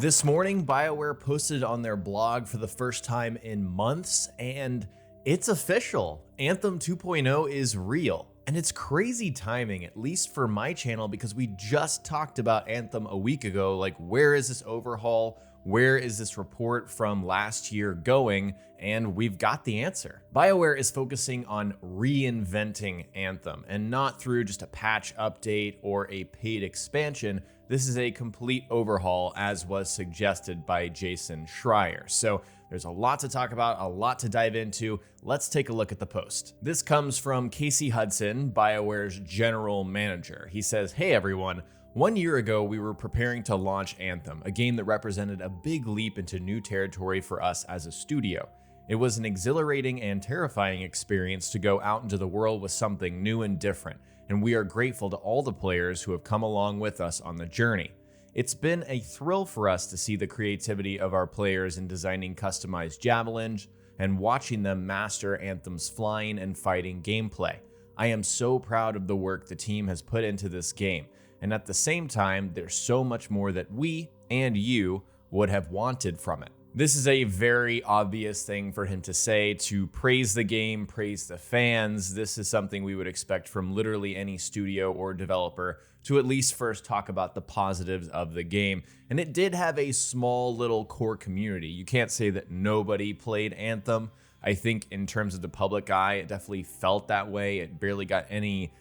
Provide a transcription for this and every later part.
This morning, BioWare posted on their blog for the first time in months, and it's official. Anthem 2.0 is real. And it's crazy timing, at least for my channel, because we just talked about Anthem a week ago. Like, where is this overhaul? Where is this report from last year going? And we've got the answer. BioWare is focusing on reinventing Anthem, and not through just a patch update or a paid expansion. This is a complete overhaul, as was suggested by Jason Schreier. So there's a lot to talk about, a lot to dive into. Let's take a look at the post. This comes from Casey Hudson, BioWare's general manager. He says, "Hey everyone, 1 year ago we were preparing to launch Anthem, a game that represented a big leap into new territory for us as a studio. It was an exhilarating and terrifying experience to go out into the world with something new and different, and we are grateful to all the players who have come along with us on the journey. It's been a thrill for us to see the creativity of our players in designing customized javelins and watching them master Anthem's flying and fighting gameplay. I am so proud of the work the team has put into this game, and at the same time, there's so much more that we and you would have wanted from it." This is a very obvious thing for him to say, to praise the game, praise the fans. This is something we would expect from literally any studio or developer, to at least first talk about the positives of the game. And it did have a small little core community. You can't say that nobody played Anthem. I think in terms of the public eye, it definitely felt that way. It barely got any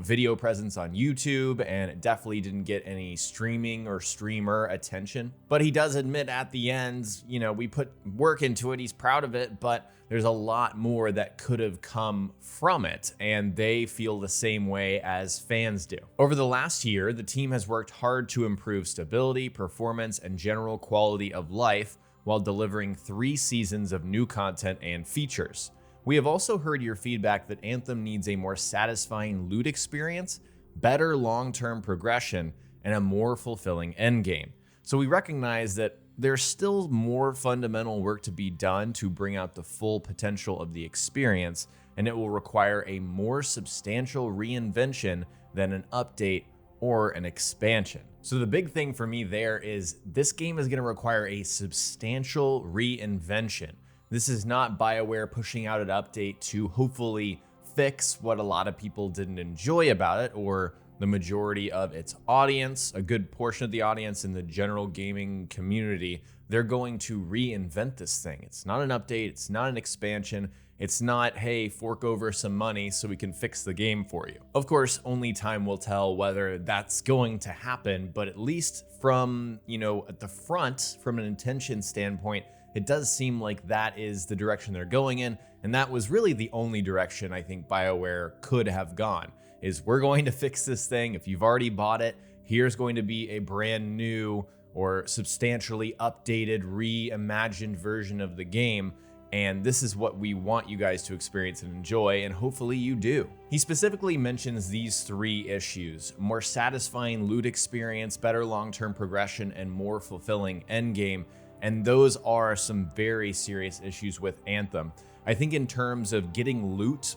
video presence on YouTube, and it definitely didn't get any streaming or streamer attention. But he does admit at the end, we put work into it, he's proud of it, but there's a lot more that could have come from it, and they feel the same way as fans do. Over the last year, the team has worked hard to improve stability, performance, and general quality of life while delivering 3 seasons of new content and features. We have also heard your feedback that Anthem needs a more satisfying loot experience, better long-term progression, and a more fulfilling endgame. So we recognize that there's still more fundamental work to be done to bring out the full potential of the experience, and it will require a more substantial reinvention than an update or an expansion. So the big thing for me there is this game is going to require a substantial reinvention. This is not BioWare pushing out an update to hopefully fix what a lot of people didn't enjoy about it, or the majority of its audience, a good portion of the audience in the general gaming community. They're going to reinvent this thing. It's not an update, it's not an expansion, it's not, hey, fork over some money so we can fix the game for you. Of course, only time will tell whether that's going to happen, but at least from, at the front, from an intention standpoint, it does seem like that is the direction they're going in, and that was really the only direction I think BioWare could have gone, is we're going to fix this thing. If you've already bought it, here's going to be a brand new or substantially updated, reimagined version of the game, and this is what we want you guys to experience and enjoy, and hopefully you do. He specifically mentions these 3 issues: more satisfying loot experience, better long-term progression, and more fulfilling endgame. And those are some very serious issues with Anthem. I think in terms of getting loot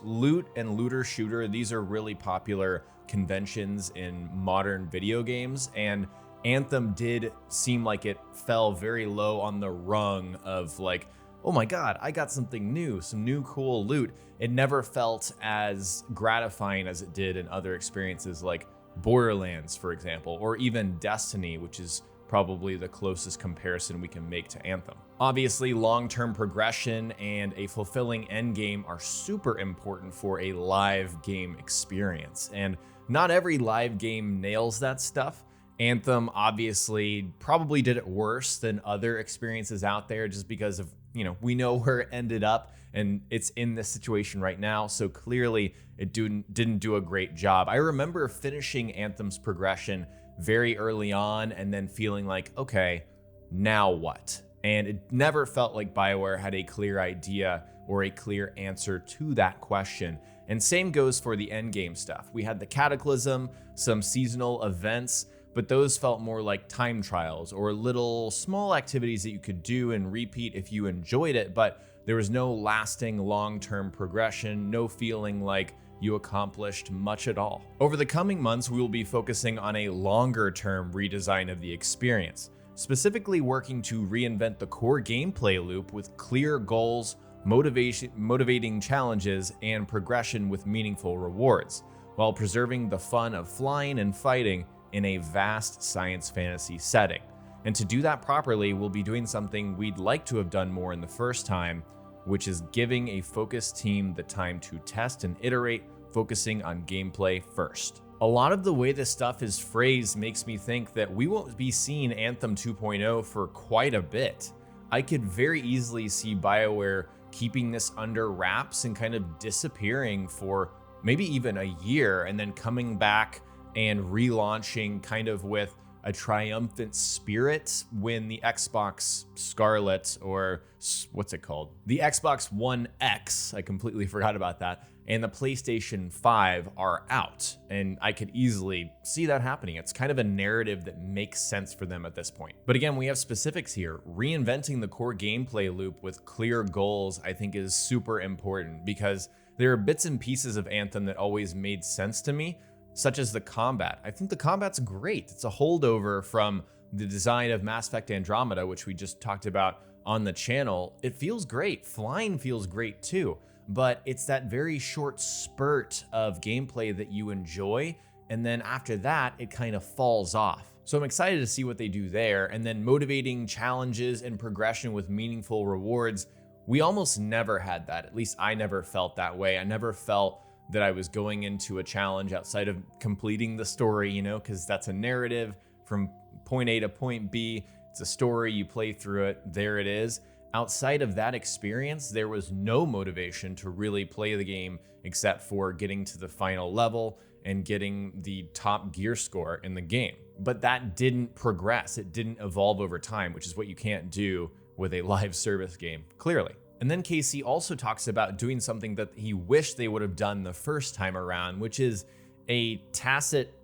and looter shooter, these are really popular conventions in modern video games, and Anthem did seem like it fell very low on the rung of like, oh my god, I got something new, some new cool loot. It never felt as gratifying as it did in other experiences like Borderlands, for example, or even Destiny, which is probably the closest comparison we can make to Anthem. Obviously, long-term progression and a fulfilling endgame are super important for a live game experience, and not every live game nails that stuff. Anthem obviously probably did it worse than other experiences out there just because of, we know where it ended up, and it's in this situation right now, so clearly it didn't do a great job. I remember finishing Anthem's progression very early on and then feeling like, okay, now what? And it never felt like BioWare had a clear idea or a clear answer to that question. And same goes for the endgame stuff. We had the Cataclysm, some seasonal events, but those felt more like time trials or little small activities that you could do and repeat if you enjoyed it, but there was no lasting long-term progression, no feeling like you accomplished much at all. Over the coming months, we will be focusing on a longer-term redesign of the experience. specifically working to reinvent the core gameplay loop with clear goals, motivating challenges, and progression with meaningful rewards, while preserving the fun of flying and fighting in a vast science fantasy setting. And to do that properly, we'll be doing something we'd like to have done more in the first time, which is giving a focused team the time to test and iterate, focusing on gameplay first. A lot of the way this stuff is phrased makes me think that we won't be seeing Anthem 2.0 for quite a bit. I could very easily see BioWare keeping this under wraps and kind of disappearing for maybe even a year, and then coming back and relaunching kind of with a triumphant spirit when the Xbox Scarlet, or what's it called? The Xbox One X, I completely forgot about that, and the PlayStation 5 are out. And I could easily see that happening. It's kind of a narrative that makes sense for them at this point. But again, we have specifics here. Reinventing the core gameplay loop with clear goals, I think, is super important, because there are bits and pieces of Anthem that always made sense to me, such as the combat. I think the combat's great. It's a holdover from the design of Mass Effect Andromeda, which we just talked about on the channel. It feels great. Flying feels great too, but it's that very short spurt of gameplay that you enjoy, and then after that, it kind of falls off. So I'm excited to see what they do there, and then motivating challenges and progression with meaningful rewards. We almost never had that. At least I never felt that way. I never felt that I was going into a challenge outside of completing the story, you know, because that's a narrative from point A to point B. It's a story, you play through it, there it is. Outside of that experience, there was no motivation to really play the game except for getting to the final level and getting the top gear score in the game. But that didn't progress. It didn't evolve over time, which is what you can't do with a live service game, clearly. And then Casey also talks about doing something that he wished they would have done the first time around, which is a tacit,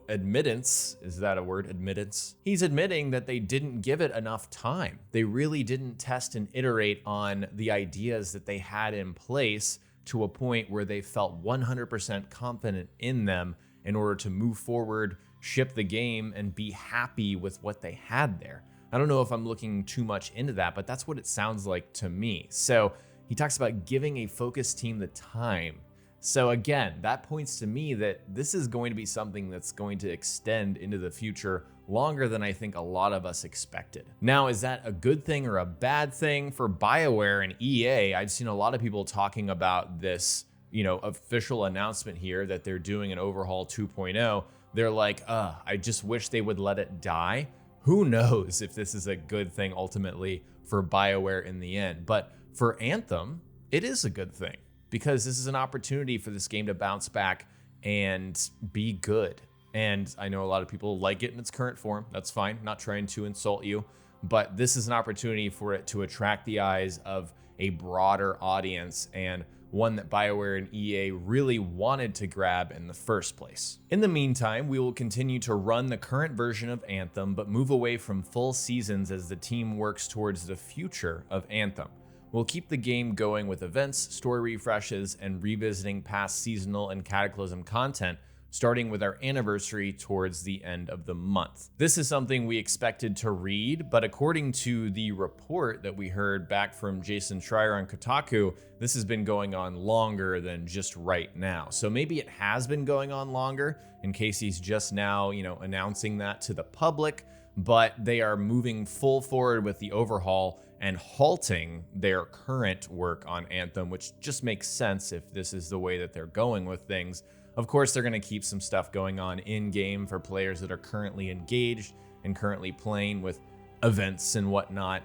admittance. Is that a word? Admittance? He's admitting that they didn't give it enough time. They really didn't test and iterate on the ideas that they had in place to a point where they felt 100% confident in them in order to move forward, ship the game, and be happy with what they had there. I don't know if I'm looking too much into that, but that's what it sounds like to me. So he talks about giving a focused team the time. So again, that points to me that this is going to be something that's going to extend into the future longer than I think a lot of us expected. Now, is that a good thing or a bad thing for BioWare and EA? I've seen a lot of people talking about this, official announcement here that they're doing an Overhaul 2.0. They're like, I just wish they would let it die. Who knows if this is a good thing ultimately for BioWare in the end. But for Anthem, it is a good thing, because this is an opportunity for this game to bounce back and be good. And I know a lot of people like it in its current form. That's fine. Not trying to insult you. But this is an opportunity for it to attract the eyes of a broader audience, and one that BioWare and EA really wanted to grab in the first place. In the meantime, we will continue to run the current version of Anthem, but move away from full seasons as the team works towards the future of Anthem. We'll keep the game going with events, story refreshes, and revisiting past seasonal and Cataclysm content, starting with our anniversary towards the end of the month. This is something we expected to read, but according to the report that we heard back from Jason Schreier on Kotaku, this has been going on longer than just right now. So maybe it has been going on longer, and Casey's just now, announcing that to the public, but they are moving full forward with the Overhaul and halting their current work on Anthem, which just makes sense if this is the way that they're going with things. Of course, they're going to keep some stuff going on in-game for players that are currently engaged and currently playing with events and whatnot.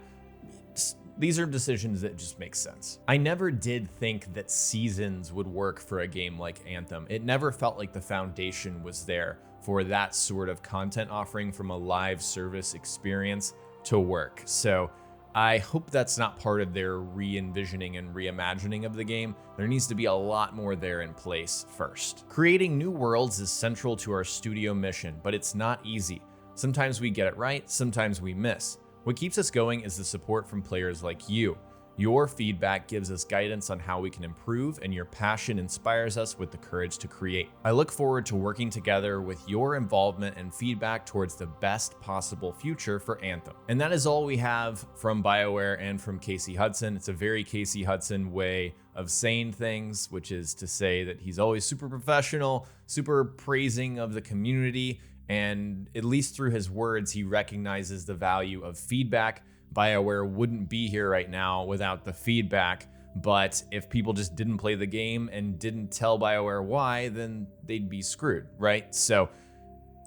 These are decisions that just make sense. I never did think that seasons would work for a game like Anthem. It never felt like the foundation was there for that sort of content offering from a live service experience to work. So I hope that's not part of their re-envisioning and reimagining of the game. There needs to be a lot more there in place first. Creating new worlds is central to our studio mission, but it's not easy. Sometimes we get it right, sometimes we miss. What keeps us going is the support from players like you. Your feedback gives us guidance on how we can improve, and your passion inspires us with the courage to create. I look forward to working together with your involvement and feedback towards the best possible future for Anthem. And that is all we have from BioWare and from Casey Hudson. It's a very Casey Hudson way of saying things, which is to say that he's always super professional, super praising of the community, and at least through his words, he recognizes the value of feedback. BioWare wouldn't be here right now without the feedback, but if people just didn't play the game and didn't tell BioWare why, then they'd be screwed, right? So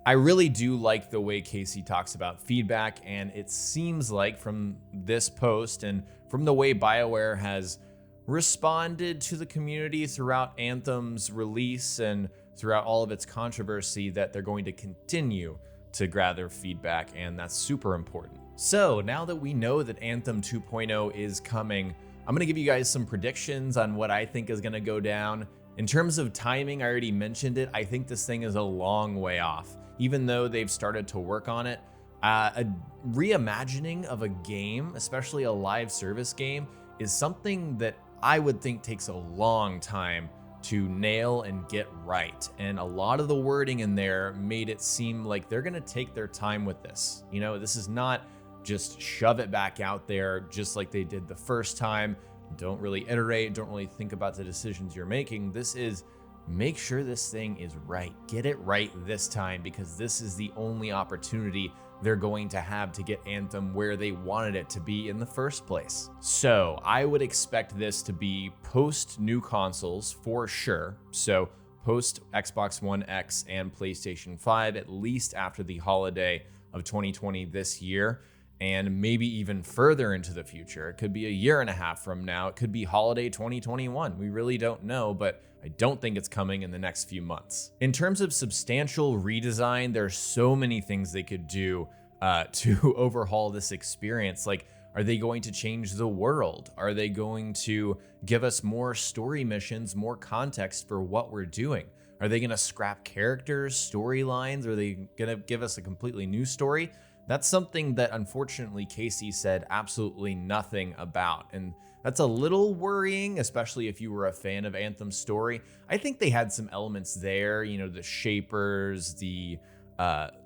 I really do like the way Casey talks about feedback, and it seems like from this post and from the way BioWare has responded to the community throughout Anthem's release and throughout all of its controversy that they're going to continue to gather feedback, and that's super important. So now that we know that Anthem 2.0 is coming, I'm gonna give you guys some predictions on what I think is gonna go down. In terms of timing, I already mentioned it. I think this thing is a long way off, even though they've started to work on it. A reimagining of a game, especially a live service game, is something that I would think takes a long time to nail and get right. And a lot of the wording in there made it seem like they're gonna take their time with this. You know, this is not just shove it back out there just like they did the first time. Don't really iterate, don't really think about the decisions you're making. This is make sure this thing is right. Get it right this time, because this is the only opportunity they're going to have to get Anthem where they wanted it to be in the first place. So I would expect this to be post new consoles for sure. So post Xbox One X and PlayStation 5, at least after the holiday of 2020 this year, and maybe even further into the future. It could be a year and a half from now. It could be holiday 2021. We really don't know, but I don't think it's coming in the next few months. In terms of substantial redesign, there's so many things they could do to overhaul this experience. Like, are they going to change the world? Are they going to give us more story missions, more context for what we're doing? Are they gonna scrap characters, storylines? Are they gonna give us a completely new story? That's something that unfortunately Casey said absolutely nothing about. And that's a little worrying, especially if you were a fan of Anthem's story. I think they had some elements there, you know, the Shapers, the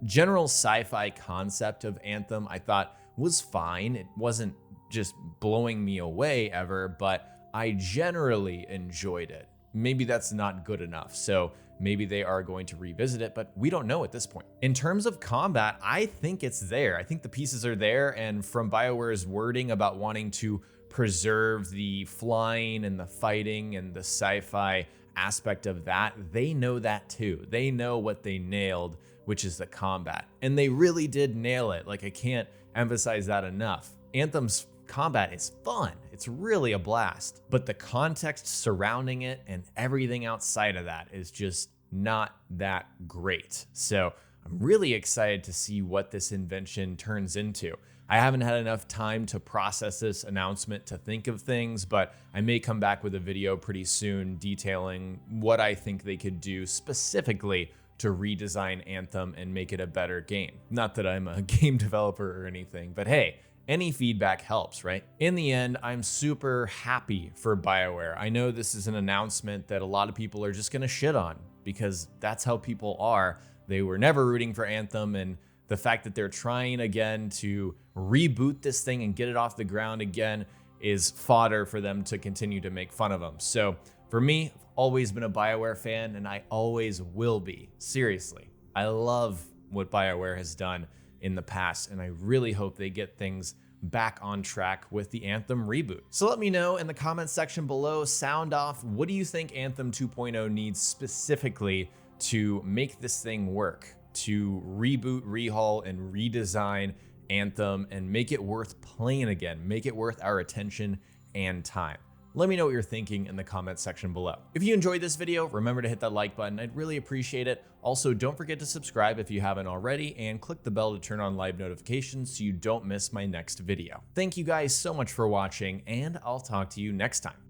general sci-fi concept of Anthem, I thought was fine. It wasn't just blowing me away ever, but I generally enjoyed it. Maybe that's not good enough. So maybe they are going to revisit it, but we don't know at this point. In terms of combat, I think it's there. I think the pieces are there. And from BioWare's wording about wanting to preserve the flying and the fighting and the sci-fi aspect of that, they know that too. They know what they nailed, which is the combat. And they really did nail it. Like, I can't emphasize that enough. Anthem's combat is fun. It's really a blast, but the context surrounding it and everything outside of that is just not that great. So I'm really excited to see what this invention turns into. I haven't had enough time to process this announcement to think of things, but I may come back with a video pretty soon detailing what I think they could do specifically to redesign Anthem and make it a better game. Not that I'm a game developer or anything, but hey, any feedback helps, right? In the end, I'm super happy for BioWare. I know this is an announcement that a lot of people are just gonna shit on because that's how people are. They were never rooting for Anthem, and the fact that they're trying again to reboot this thing and get it off the ground again is fodder for them to continue to make fun of them. So for me, I've always been a BioWare fan, and I always will be. Seriously, I love what BioWare has done in the past, and I really hope they get things back on track with the Anthem reboot. So let me know in the comments section below, sound off, what do you think Anthem 2.0 needs specifically to make this thing work, to reboot, rehaul, and redesign Anthem and make it worth playing again, make it worth our attention and time? Let me know what you're thinking in the comments section below. If you enjoyed this video, remember to hit that like button. I'd really appreciate it. Also, don't forget to subscribe if you haven't already, and click the bell to turn on live notifications so you don't miss my next video. Thank you guys so much for watching, and I'll talk to you next time.